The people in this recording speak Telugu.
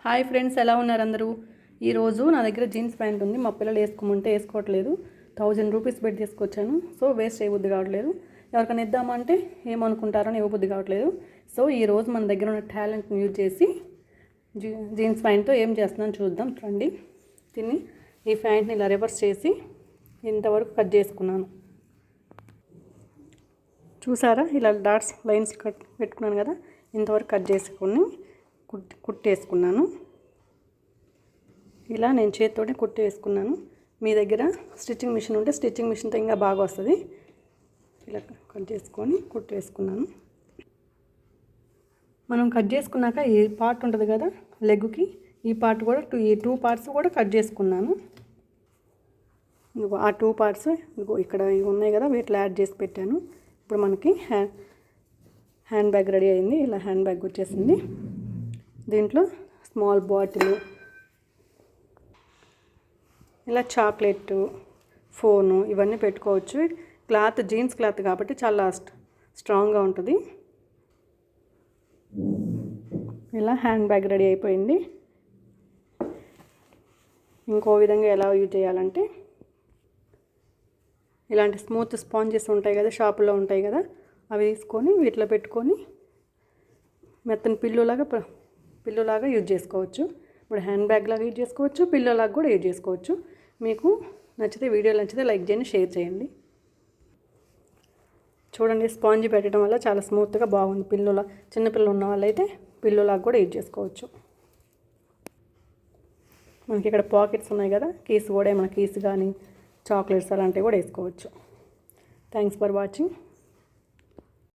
హాయ్ ఫ్రెండ్స్, ఎలా ఉన్నారు అందరూ? ఈరోజు నా దగ్గర జీన్స్ ప్యాంట్ ఉంది. మా పిల్లలు వేసుకోమంటే వేసుకోవట్లేదు. 1000 రూపీస్ పెట్టి తీసుకొచ్చాను. సో వేస్ట్ చేయబుద్ధి కావట్లేదు. ఎవరికైనా ఇద్దామంటే ఏమనుకుంటారని ఇవ్వబుద్ధి కావట్లేదు. సో ఈరోజు మన దగ్గర ఉన్న టాలెంట్ని యూజ్ చేసి జీన్స్ ప్యాంట్తో ఏం చేస్తున్నాను చూద్దాం రండి. దీన్ని ఈ ప్యాంట్ని ఇలా రివర్స్ చేసి ఇంతవరకు కట్ చేసుకున్నాను. చూసారా, ఇలా డాట్స్ లైన్స్ కట్ పెట్టుకున్నాను కదా, ఇంతవరకు కట్ చేసుకొని కుట్టేసుకున్నాను. ఇలా నేను చేతితోనే కుట్టేసుకున్నాను. మీ దగ్గర స్టిచ్చింగ్ మిషన్ ఉంటే స్టిచ్చింగ్ మిషన్తో ఇంకా బాగా వస్తుంది. ఇలా కట్ చేసుకొని కుట్టేసుకున్నాను. మనం కట్ చేసుకున్నాక ఈ పార్ట్ ఉంటుంది కదా లెగ్కి, ఈ పార్ట్ కూడా ఈ 2 పార్ట్స్ కూడా కట్ చేసుకున్నాను. ఆ 2 పార్ట్స్ ఇక్కడ ఇవి ఉన్నాయి కదా, వీటిలో యాడ్ చేసి పెట్టాను. ఇప్పుడు మనకి హ్యాండ్ బ్యాగ్ రెడీ అయింది. ఇలా హ్యాండ్ బ్యాగ్ వచ్చేసింది. దీంట్లో స్మాల్ బాటిల్, ఇలా చాక్లెట్, ఫోను ఇవన్నీ పెట్టుకోవచ్చు. క్లాత్ జీన్స్ క్లాత్ కాబట్టి చాలా స్ట్రాంగ్గా ఉంటుంది. ఇలా హ్యాండ్ బ్యాగ్ రెడీ అయిపోయింది. ఇంకో విధంగా ఎలా యూజ్ చేయాలంటే, ఇలాంటి స్మూత్ స్పాంజెస్ ఉంటాయి కదా, షాపులో ఉంటాయి కదా, అవి తీసుకొని వీటిలో పెట్టుకొని మెత్తని పిల్లులాగా యూజ్ చేసుకోవచ్చు. ఇప్పుడు హ్యాండ్ బ్యాగ్ లాగా యూజ్ చేసుకోవచ్చు, పిల్లోలాగా కూడా యూజ్ చేసుకోవచ్చు. మీకు నచ్చితే, వీడియోలు నచ్చితే లైక్ చేయండి, షేర్ చేయండి. చూడండి, స్పాంజ్ పెట్టడం వల్ల చాలా స్మూత్గా బాగుంది. చిన్నపిల్లలు ఉన్న వాళ్ళైతే పిల్లోలాగా కూడా యూజ్ చేసుకోవచ్చు. మనకి ఇక్కడ పాకెట్స్ ఉన్నాయి కదా, కీస్ కూడా ఏమైనా కీస్ కానీ చాక్లెట్స్ అలాంటివి కూడా వేసుకోవచ్చు. Thanks for watching.